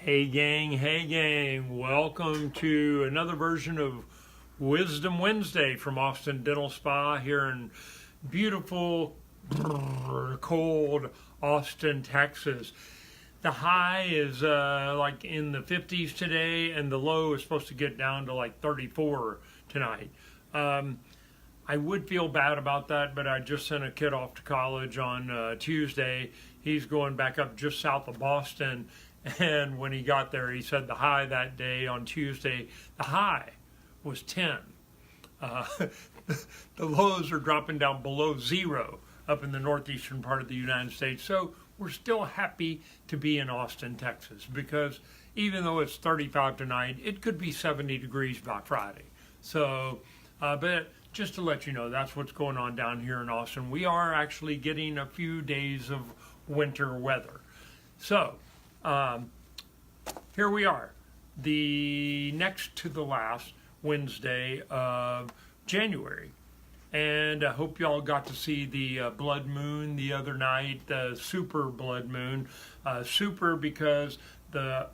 Hey gang, welcome to another version of Wisdom Wednesday from Austin Dental Spa here in beautiful, cold Austin, Texas. The high is like in the 50s today, and the low is supposed to get down to like 34 tonight. I would feel bad about that, but I just sent a kid off to college on Tuesday. He's going back up just south of Boston. And when he got there, he said the high that day on Tuesday, the high was 10. The lows are dropping down below zero up in the northeastern part of the United States. So we're still happy to be in Austin, Texas, because even though it's 35 tonight, it could be 70 degrees by Friday. So, but just to let you know, that's what's going on down here in Austin. We are actually getting a few days of winter weather. So, here we are, the next to the last Wednesday of January, and I hope y'all got to see the blood moon the other night, the super blood moon. Super because the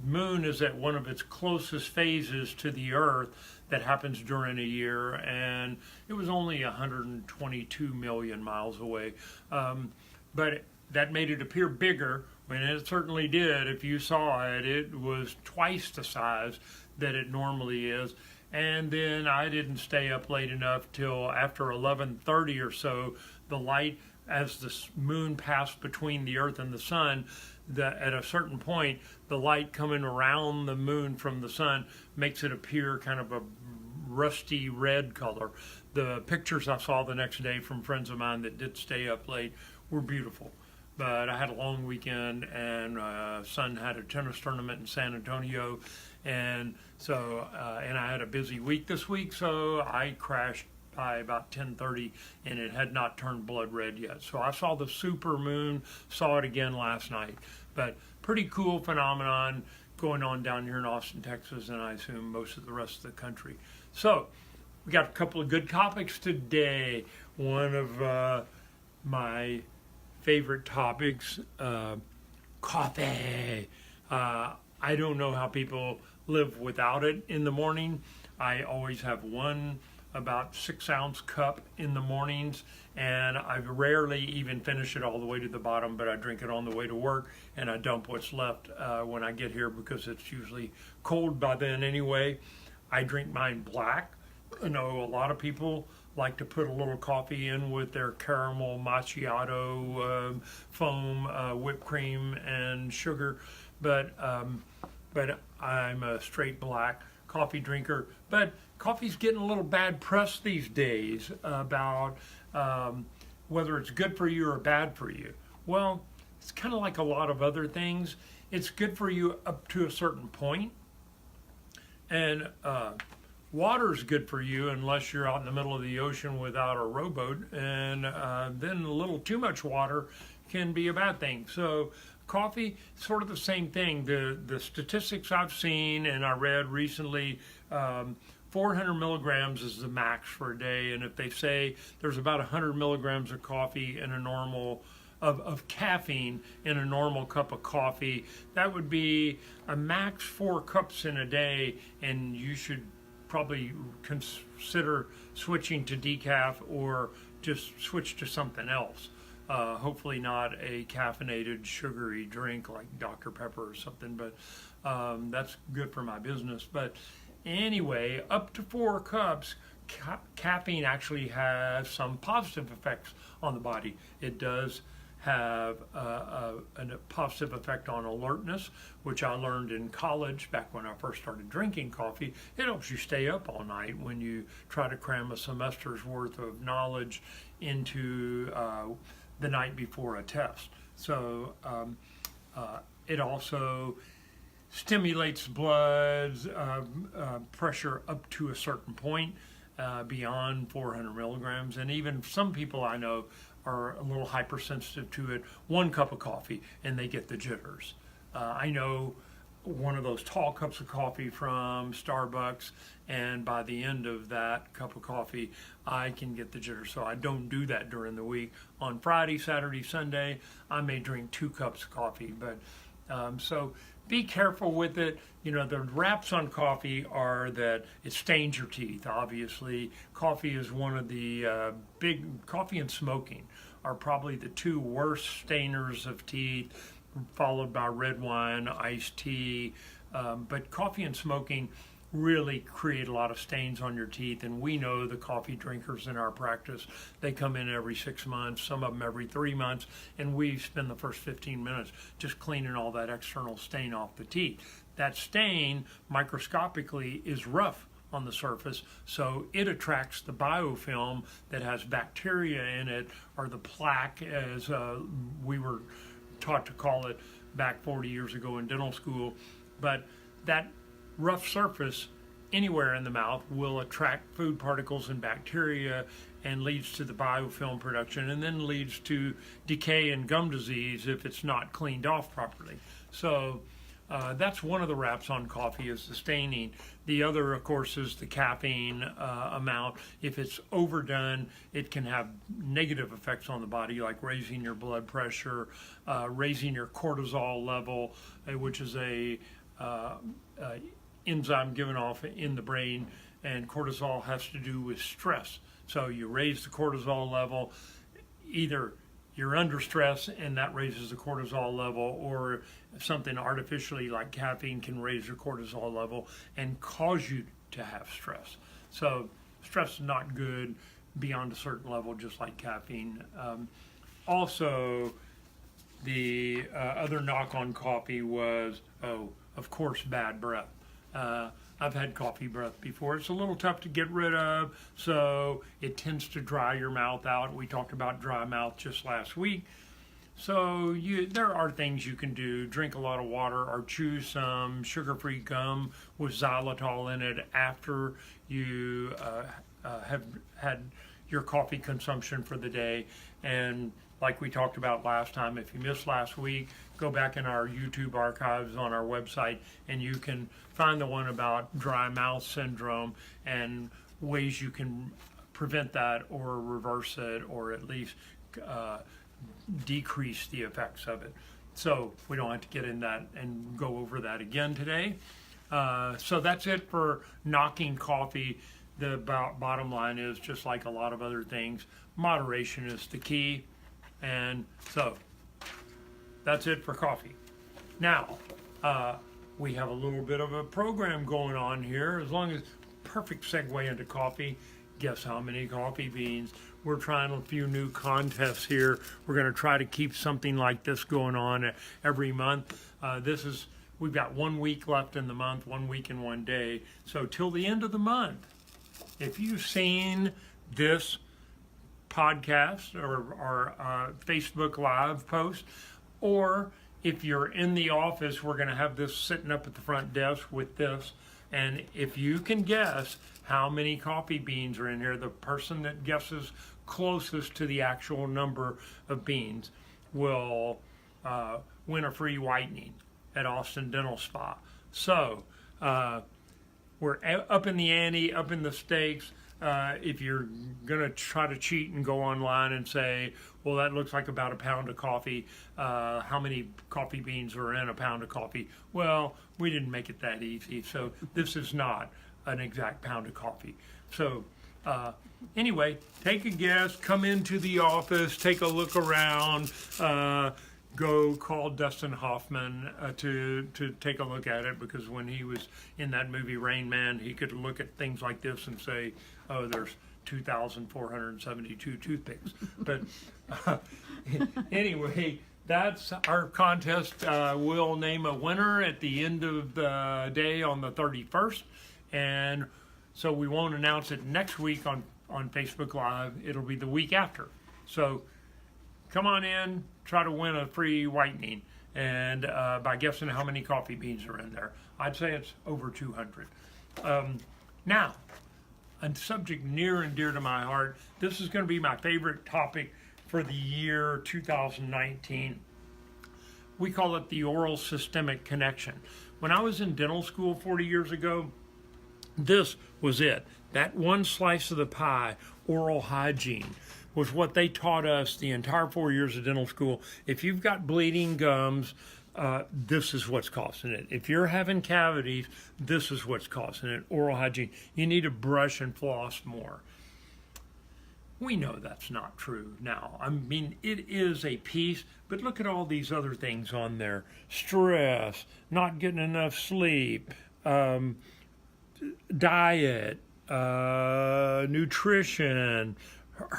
moon is at one of its closest phases to the Earth that happens during a year, and it was only 122 million miles away, but that made it appear bigger. And it certainly did. If you saw it, it was twice the size that it normally is. And then I didn't stay up late enough till after 11:30 or so. The light, as the moon passed between the Earth and the sun, at a certain point, the light coming around the moon from the sun makes it appear kind of a rusty red color. The pictures I saw the next day from friends of mine that did stay up late were beautiful. But I had a long weekend, and son had a tennis tournament in San Antonio, and so and I had a busy week this week, so I crashed by about 10:30, and it had not turned blood red yet. So I saw the super moon, saw it again last night. But pretty cool phenomenon going on down here in Austin, Texas, and I assume most of the rest of the country. So we got a couple of good topics today. One of my favorite topics, coffee. I don't know how people live without it in the morning. I always have one about 6-ounce cup in the mornings, and I rarely even finish it all the way to the bottom, but I drink it on the way to work, and I dump what's left when I get here because it's usually cold by then anyway. I drink mine black. I know a lot of people like to put a little coffee in with their caramel macchiato foam, whipped cream, and sugar, but I'm a straight black coffee drinker. But coffee's getting a little bad press these days about whether it's good for you or bad for you. Well, it's kind of like a lot of other things. It's good for you up to a certain point, and water's good for you unless you're out in the middle of the ocean without a rowboat, and then a little too much water can be a bad thing. So coffee, sort of the same thing. The statistics I've seen and I read recently, 400 milligrams is the max for a day, and if they say there's about 100 milligrams of coffee in a normal of caffeine in a normal cup of coffee, that would be a max 4 cups in a day, and you should probably consider switching to decaf or just switch to something else. Hopefully not a caffeinated sugary drink like Dr. Pepper or something, but that's good for my business. But anyway, up to 4 cups, caffeine actually has some positive effects on the body. It does have a positive effect on alertness, which I learned in college back when I first started drinking coffee. It helps you stay up all night when you try to cram a semester's worth of knowledge into the night before a test. So it also stimulates blood pressure up to a certain point, beyond 400 milligrams. And even some people I know are a little hypersensitive to it. 1 cup of coffee and they get the jitters. I know one of those tall cups of coffee from Starbucks, and by the end of that cup of coffee, I can get the jitters. So I don't do that during the week. On Friday, Saturday, Sunday, I may drink 2 cups of coffee, but So be careful with it. You know, the wraps on coffee are that it stains your teeth, obviously. Coffee is one of the coffee and smoking are probably the two worst stainers of teeth, followed by red wine, iced tea. But coffee and smoking really create a lot of stains on your teeth, and we know the coffee drinkers in our practice, they come in every 6 months, some of them every 3 months, and we spend the first 15 minutes just cleaning all that external stain off the teeth. That stain microscopically is rough on the surface, so it attracts the biofilm that has bacteria in it, or the plaque, as we were taught to call it back 40 years ago in dental school. But that rough surface anywhere in the mouth will attract food particles and bacteria and leads to the biofilm production, and then leads to decay and gum disease if it's not cleaned off properly. So that's one of the wraps on coffee, is the staining. The other, of course, is the caffeine amount. If it's overdone, it can have negative effects on the body, like raising your blood pressure, raising your cortisol level, which is a enzyme given off in the brain, and cortisol has to do with stress. So you raise the cortisol level, either you're under stress and that raises the cortisol level, or something artificially like caffeine can raise your cortisol level and cause you to have stress. So stress is not good beyond a certain level, just like caffeine. Also, the other knock on coffee was, of course, bad breath. I've had coffee breath before. It's a little tough to get rid of, so it tends to dry your mouth out. We talked about dry mouth just last week. So there are things you can do. Drink a lot of water, or chew some sugar-free gum with xylitol in it after you have had your coffee consumption for the day. And like we talked about last time, if you missed last week, go back in our YouTube archives on our website, and you can find the one about dry mouth syndrome and ways you can prevent that or reverse it, or at least decrease the effects of it. So we don't have to get in that and go over that again today. So that's it for knocking coffee. The bottom line is, just like a lot of other things, moderation is the key. And so that's it for coffee. Now, we have a little bit of a program going on here. As long as perfect segue into coffee. Guess how many coffee beans? We're trying a few new contests here. We're going to try to keep something like this going on every month. We've got 1 week left in the month, 1 week and 1 day. So till the end of the month, if you've seen this podcast or Facebook Live post, or if you're in the office, we're going to have this sitting up at the front desk with this. And if you can guess how many coffee beans are in here, the person that guesses closest to the actual number of beans will win a free whitening at Austin Dental Spa. So we're up in the ante, up in the stakes. If you're going to try to cheat and go online and say, well, that looks like about a pound of coffee, how many coffee beans are in a pound of coffee? Well, we didn't make it that easy, so this is not an exact pound of coffee. So anyway, take a guess, come into the office, take a look around, go call Dustin Hoffman to take a look at it, because when he was in that movie Rain Man, he could look at things like this and say, oh, there's 2,472 toothpicks. But anyway, that's our contest. We'll name a winner at the end of the day on the 31st. And so we won't announce it next week on Facebook Live. It'll be the week after. So come on in, try to win a free whitening, and by guessing how many coffee beans are in there. I'd say it's over 200. Now, a subject near and dear to my heart. This is going to be my favorite topic for the year 2019. We call it the oral systemic connection. When I was in dental school 40 years ago, this was it. That one slice of the pie, oral hygiene, was what they taught us the entire 4 years of dental school. If you've got bleeding gums, this is what's causing it. If you're having cavities, this is what's causing it. Oral hygiene. You need to brush and floss more. We know that's not true now. I mean, it is a piece, but look at all these other things on there. Stress, not getting enough sleep, diet, nutrition,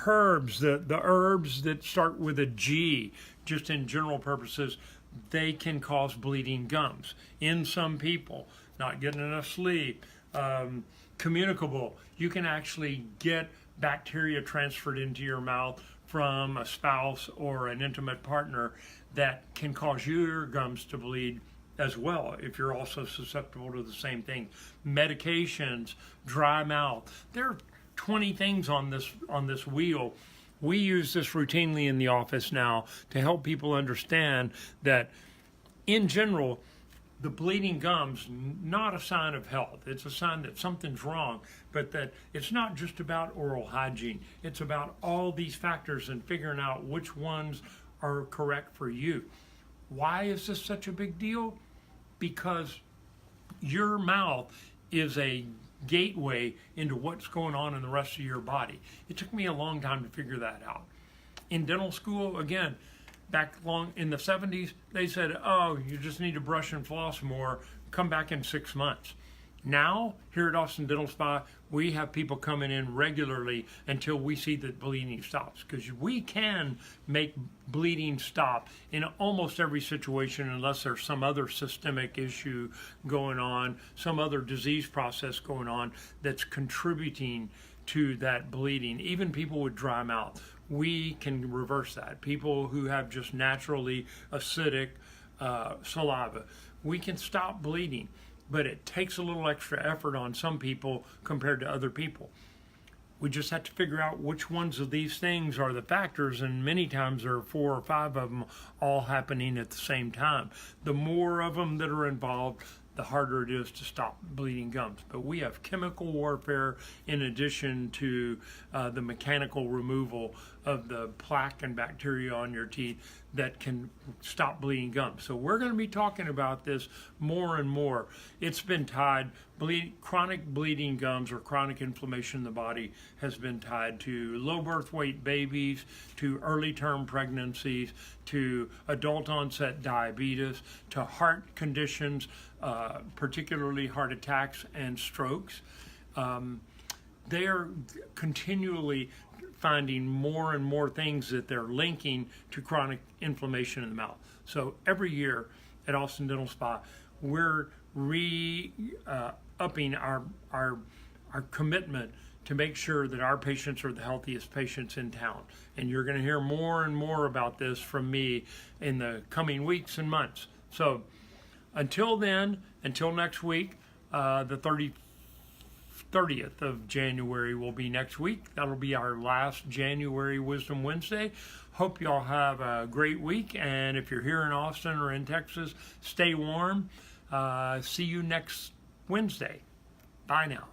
herbs, the herbs that start with a G, just in general purposes, they can cause bleeding gums in some people. Not getting enough sleep, communicable. You can actually get bacteria transferred into your mouth from a spouse or an intimate partner that can cause your gums to bleed as well if you're also susceptible to the same thing. Medications, dry mouth. There are 20 things on this wheel. We use this routinely in the office now to help people understand that in general, the bleeding gums, not a sign of health. It's a sign that something's wrong, but that it's not just about oral hygiene. It's about all these factors and figuring out which ones are correct for you. Why is this such a big deal? Because your mouth is a gateway into what's going on in the rest of your body. It took me a long time to figure that out. In dental school, again, back long in the 70s, they said, oh, you just need to brush and floss more, come back in 6 months. Now, here at Austin Dental Spa, we have people coming in regularly until we see that bleeding stops, because we can make bleeding stop in almost every situation unless there's some other systemic issue going on, some other disease process going on that's contributing to that bleeding. Even people with dry mouth, we can reverse that. People who have just naturally acidic saliva, we can stop bleeding, but it takes a little extra effort on some people compared to other people. We just have to figure out which ones of these things are the factors, and many times there are 4 or 5 of them all happening at the same time. The more of them that are involved, the harder it is to stop bleeding gums. But we have chemical warfare in addition to the mechanical removal of the plaque and bacteria on your teeth that can stop bleeding gums. So we're going to be talking about this more and more. It's been tied, chronic bleeding gums or chronic inflammation in the body has been tied to low birth weight babies, to early term pregnancies, to adult onset diabetes, to heart conditions, particularly heart attacks and strokes. They are continually finding more and more things that they're linking to chronic inflammation in the mouth. So every year at Austin Dental Spa, we're upping our commitment to make sure that our patients are the healthiest patients in town. And you're going to hear more and more about this from me in the coming weeks and months. So until then, until next week, the 30th of January will be next week. That'll be our last January Wisdom Wednesday. Hope y'all have a great week. And if you're here in Austin or in Texas, stay warm. See you next Wednesday. Bye now.